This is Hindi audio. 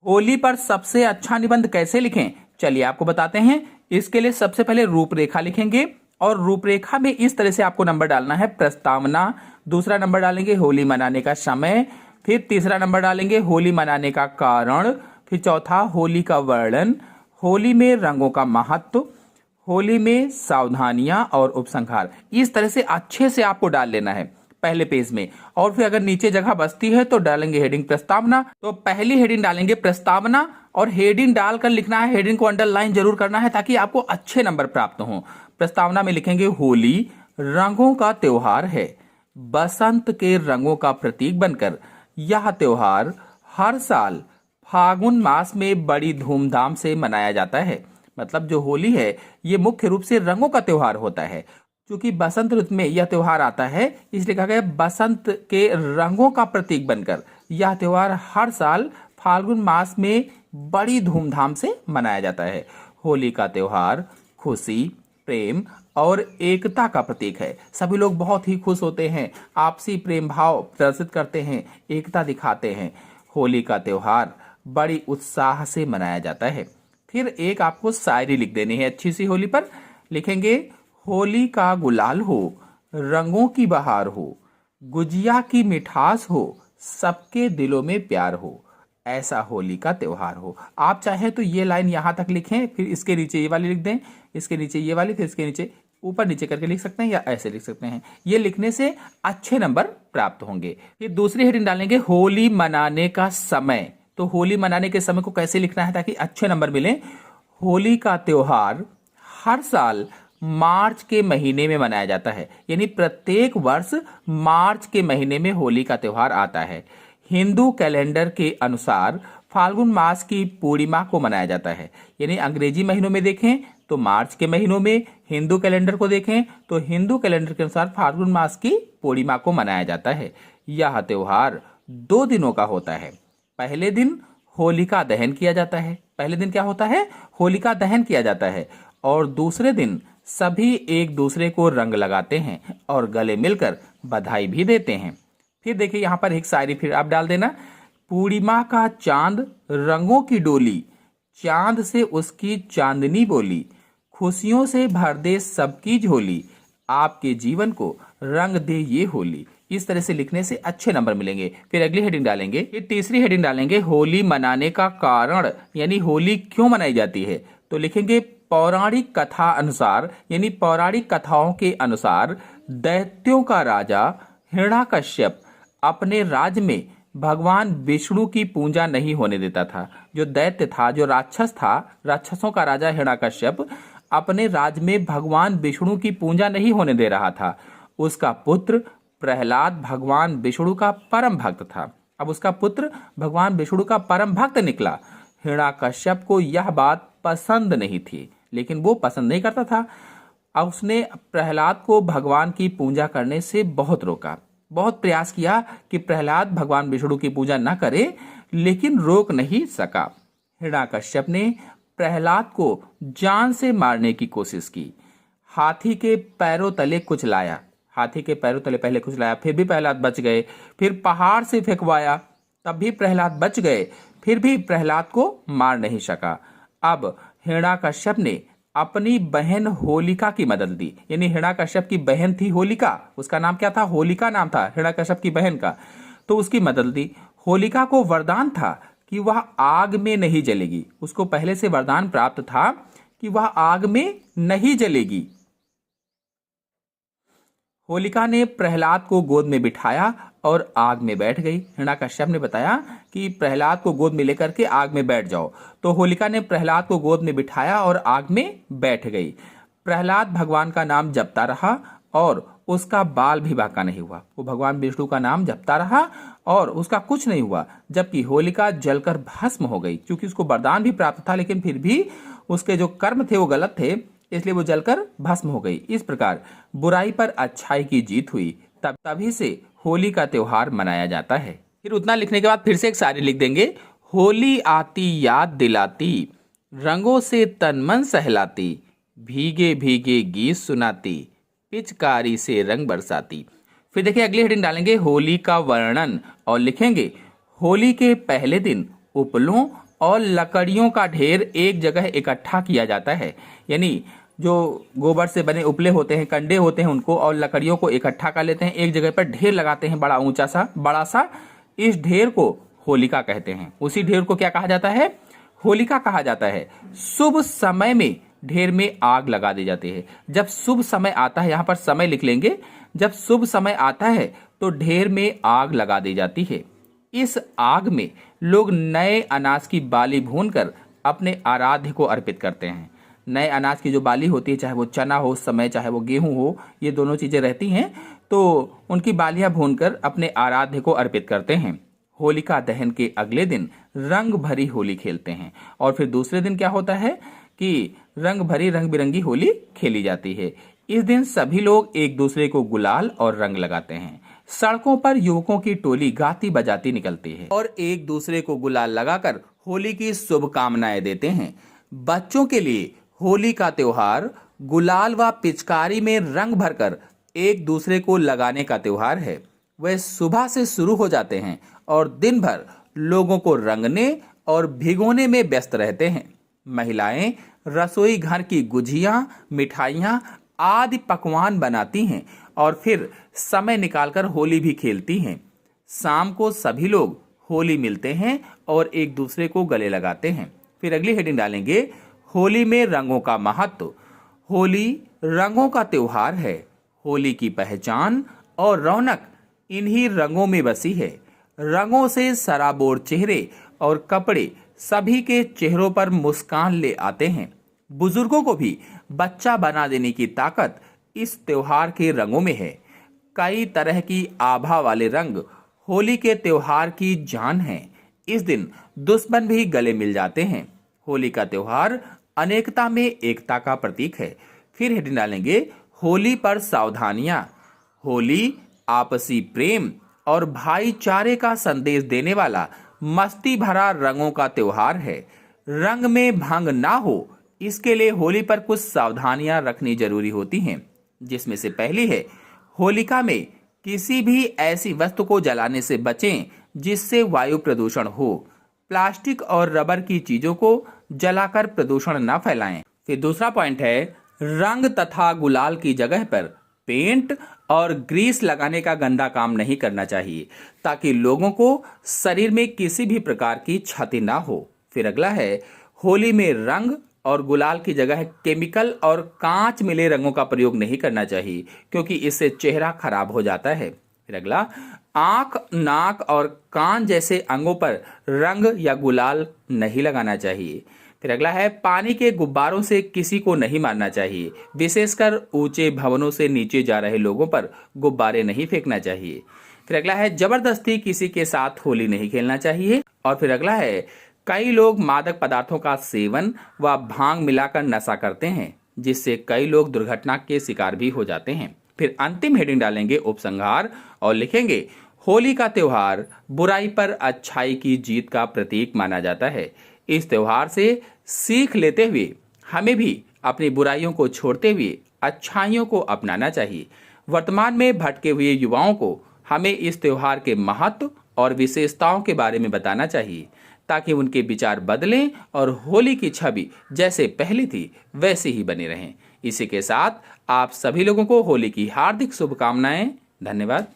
होली पर सबसे अच्छा निबंध कैसे लिखें, चलिए आपको बताते हैं। इसके लिए सबसे पहले रूपरेखा लिखेंगे और रूपरेखा में इस तरह से आपको नंबर डालना है। प्रस्तावना, दूसरा नंबर डालेंगे होली मनाने का समय, फिर तीसरा नंबर डालेंगे होली मनाने का कारण, फिर चौथा होली का वर्णन, होली में रंगों का महत्व, होली में सावधानियां और उपसंहार। इस तरह से अच्छे से आपको डाल लेना है पहले पेज में। और फिर अगर नीचे जगह बचती है तो डालेंगे हेडिंग प्रस्तावना। तो पहली हेडिंग डालेंगे प्रस्तावना और हेडिंग डालकर लिखना है, हेडिंग को अंडरलाइन जरूर करना है ताकि आपको अच्छे नंबर प्राप्त हों। प्रस्तावना में लिखेंगे होली रंगों का त्योहार है, बसंत के रंगों का प्रतीक बनकर यह त्योहार हर साल फागुन मास में बड़ी धूमधाम से मनाया जाता है। मतलब जो होली है ये मुख्य रूप से रंगों का त्योहार होता है। क्योंकि बसंत ऋतु में यह त्योहार आता है इसलिए कहा गया बसंत के रंगों का प्रतीक बनकर यह त्योहार हर साल फाल्गुन मास में बड़ी धूमधाम से मनाया जाता है। होली का त्योहार खुशी, प्रेम और एकता का प्रतीक है। सभी लोग बहुत ही खुश होते हैं, आपसी प्रेम भाव प्रदर्शित करते हैं, एकता दिखाते हैं। होली का त्योहार बड़ी उत्साह से मनाया जाता है। फिर एक आपको शायरी लिख देनी है अच्छी सी होली पर। लिखेंगे होली का गुलाल हो, रंगों की बहार हो, गुजिया की मिठास हो, सबके दिलों में प्यार हो, ऐसा होली का त्योहार हो। आप चाहें तो ये लाइन यहां तक लिखें, फिर इसके नीचे ये वाली लिख दें, इसके नीचे ये वाली, फिर इसके नीचे ऊपर नीचे करके लिख सकते हैं या ऐसे लिख सकते हैं। ये लिखने से अच्छे नंबर प्राप्त होंगे। फिर दूसरी हेडिंग डालेंगे होली मनाने का समय। तो होली मनाने के समय को कैसे लिखना है ताकि अच्छे नंबर मिले। होली का त्योहार हर साल मार्च के महीने में मनाया जाता है, यानी प्रत्येक वर्ष मार्च के महीने में होली का त्योहार आता है। हिंदू कैलेंडर के अनुसार फाल्गुन मास की पूर्णिमा को मनाया जाता है, यानी अंग्रेजी महीनों में देखें तो मार्च के महीनों में, हिंदू कैलेंडर को देखें तो हिंदू कैलेंडर के अनुसार फाल्गुन मास की पूर्णिमा को मनाया जाता है। यह त्योहार 2 दिनों का होता है। पहले दिन होलिका दहन किया जाता है। पहले दिन क्या होता है? होलिका दहन किया जाता है। और दूसरे दिन सभी एक दूसरे को रंग लगाते हैं और गले मिलकर बधाई भी देते हैं। फिर देखिए यहाँ पर एक शायरी फिर आप डाल देना। पूर्णिमा का चांद रंगों की डोली, चांद से उसकी चांदनी बोली, खुशियों से भर दे सबकी झोली, आपके जीवन को रंग दे ये होली। इस तरह से लिखने से अच्छे नंबर मिलेंगे। फिर अगली हेडिंग डालेंगे, फिर तीसरी हेडिंग डालेंगे होली मनाने का कारण, यानी होली क्यों मनाई जाती है। तो लिखेंगे पौराणिक कथा अनुसार, यानी पौराणिक कथाओं के अनुसार दैत्यों का राजा हिरण्याकश्यप अपने राज्य में भगवान विष्णु की पूजा नहीं होने देता था। जो दैत्य था, जो राक्षस था, राक्षसों का राजा हिरण्याकश्यप अपने राज्य में भगवान विष्णु की पूजा नहीं होने दे रहा था। उसका पुत्र प्रहलाद भगवान विष्णु का परम भक्त था। अब उसका पुत्र भगवान विष्णु का परम भक्त निकला। हिरण्याकश्यप को यह बात पसंद नहीं थी, लेकिन वो पसंद नहीं करता था। अब उसने प्रहलाद को भगवान की पूजा करने से बहुत रोका, बहुत प्रयास किया कि प्रहलाद भगवान विष्णु की पूजा न करे, लेकिन रोक नहीं सका। हिरण्याकश्यप ने प्रहलाद को जान से मारने की कोशिश की। हाथी के पैरों तले कुचलाया, हाथी के पैरों तले पहले कुचलाया, फिर भी प्रहलाद बच गए। फिर पहाड़ से फेंकवाया, तब भी प्रहलाद बच गए, फिर भी प्रहलाद को मार नहीं सका। अब हिरण्याकश्यप ने अपनी बहन होलिका की मदद दी, यानी हिरण्याकश्यप की बहन थी होलिका, उसका नाम क्या था? होलिका नाम था हिरण्याकश्यप की बहन का। तो उसकी मदद दी। होलिका को वरदान था कि वह आग में नहीं जलेगी। उसको पहले से वरदान प्राप्त था कि वह आग में नहीं जलेगी। होलिका ने प्रहलाद को गोद में बिठाया और आग में बैठ गई। हिरण्याकश्यप ने बताया कि प्रहलाद को गोद में लेकर के आग में बैठ जाओ। तो होलिका ने प्रहलाद को गोद में बिठाया और आग में बैठ गई। प्रहलाद भगवान का नाम जपता रहा और उसका बाल भी बांका नहीं हुआ। वो भगवान विष्णु का नाम जपता रहा और उसका कुछ नहीं हुआ, जबकि होलिका जलकर भस्म हो गई। क्योंकि उसको वरदान भी प्राप्त था, लेकिन फिर भी उसके जो कर्म थे वो गलत थे, इसलिए वो जलकर भस्म हो गई। इस प्रकार बुराई पर अच्छाई की जीत हुई। तभी से होली का त्योहार मनाया जाता है। फिर उतना लिखने के बाद फिर से एक शायरी लिख देंगे। होली आती याद दिलाती, रंगों से तन मन सहलाती, भीगे भीगे गीत सुनाती, पिचकारी से रंग बरसाती। फिर देखिए अगली हेडिंग डालेंगे होली का वर्णन और लिखेंगे होली के पहले दिन उपलों और लकड़ियों का ढेर एक जगह इकट्ठा किया जाता है। यानी जो गोबर से बने उपले होते हैं, कंडे होते हैं, उनको और लकड़ियों को इकट्ठा कर लेते हैं, एक जगह पर ढेर लगाते हैं, बड़ा ऊंचा सा बड़ा सा। इस ढेर को होलिका कहते हैं। उसी ढेर को क्या कहा जाता है? होलिका कहा जाता है। शुभ समय में ढेर में आग लगा दी जाती है। जब शुभ समय आता है, यहाँ पर समय लिख लेंगे, जब शुभ समय आता है तो ढेर में आग लगा दी जाती है। इस आग में लोग नए अनाज की बाली भूनकर अपने आराध्य को अर्पित करते हैं। नए अनाज की जो बाली होती है, चाहे वो चना हो उस समय, चाहे वो गेहूं हो, ये दोनों चीजें रहती हैं, तो उनकी बालियां भूनकर अपने आराध्य को अर्पित करते हैं। होलिका दहन के अगले दिन रंग भरी होली खेलते हैं और फिर दूसरे दिन क्या होता है कि रंग भरी रंग बिरंगी होली खेली जाती है। इस दिन सभी लोग एक दूसरे को गुलाल और रंग लगाते हैं। सड़कों पर युवकों की टोली गाती बजाती निकलती है और एक दूसरे को गुलाल लगाकर होली की शुभकामनाएं देते हैं। बच्चों के लिए होली का त्योहार गुलाल व पिचकारी में रंग भरकर एक दूसरे को लगाने का त्योहार है। वह सुबह से शुरू हो जाते हैं और दिन भर लोगों को रंगने और भिगोने में व्यस्त रहते हैं। महिलाएं रसोई घर की गुजिया, मिठाइयाँ आदि पकवान बनाती हैं और फिर समय निकालकर होली भी खेलती हैं। शाम को सभी लोग होली मिलते हैं और एक दूसरे को गले लगाते हैं। फिर अगली हेडिंग डालेंगे, होली में रंगों का महत्व। होली रंगों का त्योहार है। होली की पहचान और रौनक इन्हीं रंगों में बसी है। रंगों से सराबोर चेहरे और कपड़े सभी के चेहरों पर मुस्कान ले आते हैं। बुजुर्गों को भी बच्चा बना देने की ताकत इस त्योहार के रंगों में है। कई तरह की आभा वाले रंग होली के त्योहार की जान है। इस दिन दुश्मन भी गले मिल जाते हैं। होली का त्योहार अनेकता में एकता का प्रतीक है। फिर हेडिंग डालेंगे, होली पर सावधानियां। होली आपसी प्रेम और भाईचारे का संदेश देने वाला मस्ती भरा रंगों का त्योहार है। रंग में भंग ना हो, इसके लिए होली पर कुछ सावधानियां रखनी जरूरी होती हैं, जिसमें से पहली है, होलिका में किसी भी ऐसी वस्तु को जलाने से बचें जिससे वायु प्रदूषण हो। प्लास्टिक और रबर की चीजों को जलाकर प्रदूषण न फैलाएं। फिर दूसरा पॉइंट है, रंग तथा गुलाल की जगह पर पेंट और ग्रीस लगाने का गंदा काम नहीं करना चाहिए, ताकि लोगों को शरीर में किसी भी प्रकार की क्षति ना हो। फिर अगला है, होली में रंग और गुलाल की जगह केमिकल और कांच मिले रंगों का प्रयोग नहीं करना चाहिए, क्योंकि इससे चेहरा खराब हो जाता है। फिर अगला, आंख, नाक और कान जैसे अंगों पर रंग या गुलाल नहीं लगाना चाहिए। फिर अगला है, पानी के गुब्बारों से किसी को नहीं मारना चाहिए, विशेषकर ऊंचे भवनों से नीचे जा रहे लोगों पर गुब्बारे नहीं फेंकना चाहिए। फिर अगला है, जबरदस्ती किसी के साथ होली नहीं खेलना चाहिए। और फिर अगला है, कई लोग मादक पदार्थों का सेवन व भांग मिलाकर नशा करते हैं, जिससे कई लोग दुर्घटना के शिकार भी हो जाते हैं। फिर अंतिम हेडिंग डालेंगे उपसंहार और लिखेंगे, होली का त्योहार बुराई पर अच्छाई की जीत का प्रतीक माना जाता है। इस त्योहार से सीख लेते हुए हमें भी अपनी बुराइयों को छोड़ते हुए अच्छाइयों को अपनाना चाहिए। वर्तमान में भटके हुए युवाओं को हमें इस त्योहार के महत्व और विशेषताओं के बारे में बताना चाहिए, ताकि उनके विचार बदलें और होली की छवि जैसे पहले थी वैसे ही बनी रहें। इसी के साथ आप सभी लोगों को होली की हार्दिक शुभकामनाएं। धन्यवाद।